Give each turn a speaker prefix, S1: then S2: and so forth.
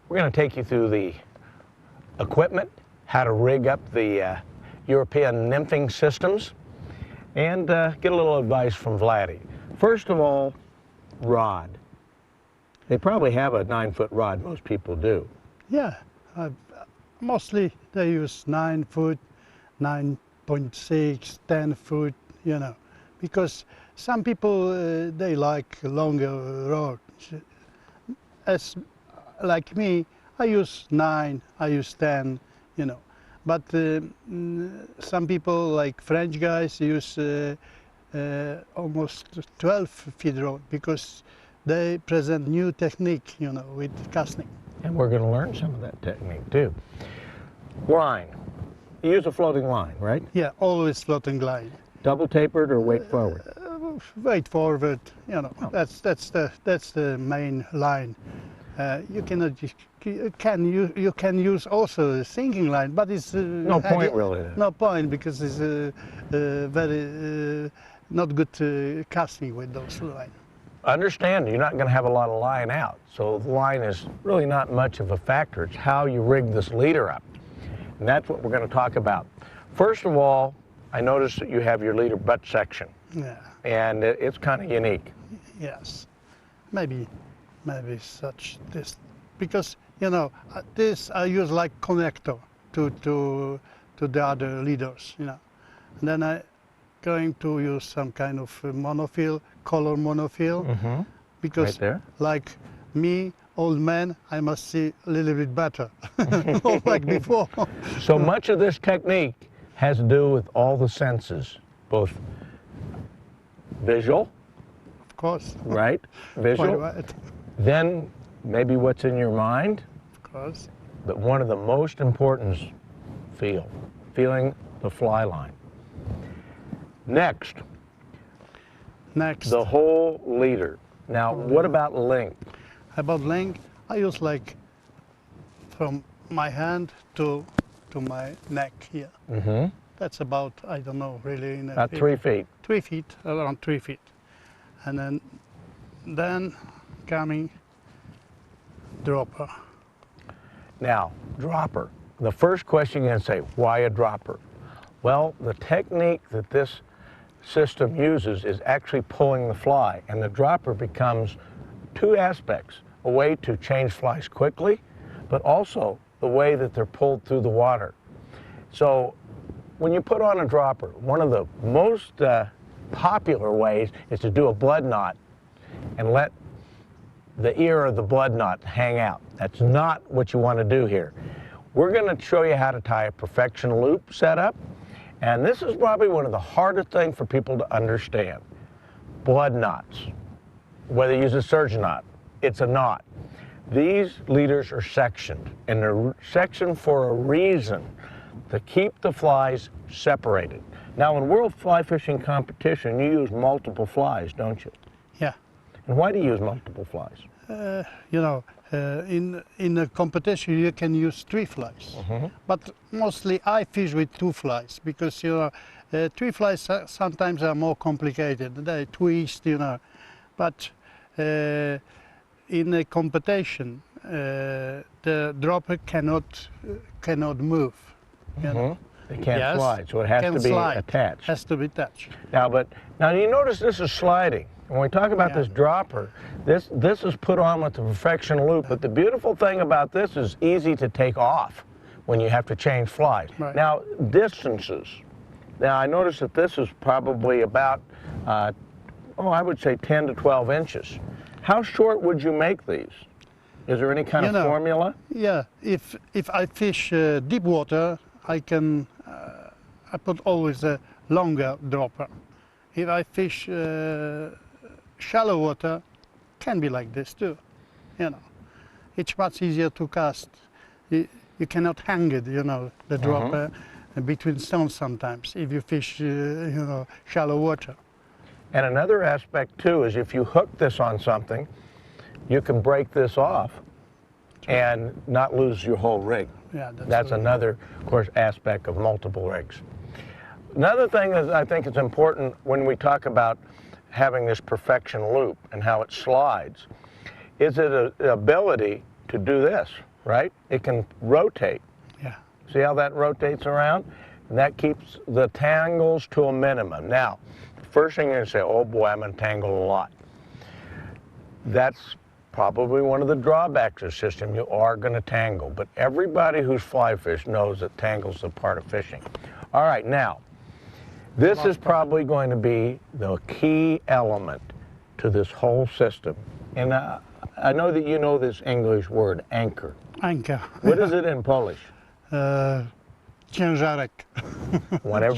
S1: We're going to take you through the equipment, how to rig up the European nymphing systems, and get a little advice from Vladi. First of all, rod. They probably have a 9-foot rod, most people do.
S2: Yeah, mostly they use 9 foot, 9.6, 10 foot, you know, because some people, they like longer rods. As like me, I use 9, I use 10, you know. But some people, like French guys, use almost 12 feet rod because they present new technique, you know, with casting.
S1: And we're going to learn some of that technique too. Line. You use a floating line, right?
S2: Yeah, always floating line.
S1: Double tapered or weight forward?
S2: Weight forward, you know.
S1: Oh.
S2: That's the main line. You cannot you can use also a sinking line, but it's
S1: No point really. Then.
S2: No point because it's very not good casting with those lines.
S1: Understand, you're not going to have a lot of line out, so the line is really not much of a factor. It's how you rig this leader up, and that's what we're going to talk about. First of all, I noticed that you have your leader butt section.
S2: Yeah.
S1: And it's kind of unique.
S2: Yes, maybe such this, because you know this I use like connector to the other leaders, you know, and then I going to use some kind of monofill, color monofill, because
S1: right there.
S2: Like me, old man, I must see a little bit better, not like before.
S1: So much of this technique has to do with all the senses, both visual,
S2: of course,
S1: right? Visual.
S2: Quite right.
S1: Then maybe what's in your mind.
S2: Of course.
S1: But one of the most important is feeling the fly line. Next, the whole leader. Now, what about length?
S2: About length, I use like from my hand to my neck here. That's about, I don't know, really. In
S1: about 3 feet.
S2: 3 feet, around 3 feet. And then coming dropper.
S1: Now, dropper. The first question you're going to say, why a dropper? Well, the technique that this system uses is actually pulling the fly, and the dropper becomes 2 aspects: a way to change flies quickly, but also the way that they're pulled through the water. So when you put on a dropper, one of the most popular ways is to do a blood knot and let the ear of the blood knot hang out. That's not what you want to do here. We're going to show you how to tie a perfection loop setup, and this is probably one of the hardest things for people to understand. Blood knots, whether you use a surgeon knot, it's a knot. These leaders are sectioned, and they're sectioned for a reason, to keep the flies separated. Now, in world fly fishing competition, you use multiple flies, don't you?
S2: Yeah.
S1: And why do you use multiple flies?
S2: You know, in a competition you can use 3 flies, but mostly I fish with 2 flies because, you know, 3 flies sometimes are more complicated. They twist, you know, but in a competition the dropper cannot move. You know?
S1: It can't slide, so it has to be attached.
S2: Has to be attached.
S1: Now you notice this is sliding. When we talk about this dropper, this is put on with the perfection loop, but the beautiful thing about this is easy to take off when you have to change flies.
S2: Right.
S1: Now, distances. Now, I notice that this is probably about, I would say 10 to 12 inches. How short would you make these? Is there any kind of formula?
S2: Yeah, if I fish deep water, I can, I put always a longer dropper. If I fish shallow water, can be like this too, you know. It's much easier to cast. You cannot hang it, you know, the dropper between stones sometimes if you fish, you know, shallow water.
S1: And another aspect too is if you hook this on something, you can break this off and not lose your whole rig.
S2: Yeah,
S1: that's another, of course, aspect of multiple rigs. Another thing that I think is important when we talk about having this perfection loop and how it slides is the ability to do this right? It can rotate.
S2: Yeah.
S1: See how that rotates around? And that keeps the tangles to a minimum. Now, first thing you're gonna say, oh boy, I'm entangled a lot. That's probably one of the drawbacks of the system. You are gonna tangle, but everybody who's fly fish knows that tangle's a part of fishing. All right, now, this is probably going to be the key element to this whole system. And I know that you know this English word, anchor.
S2: Anchor.
S1: What is it in Polish?
S2: Ciężarek.
S1: Whenever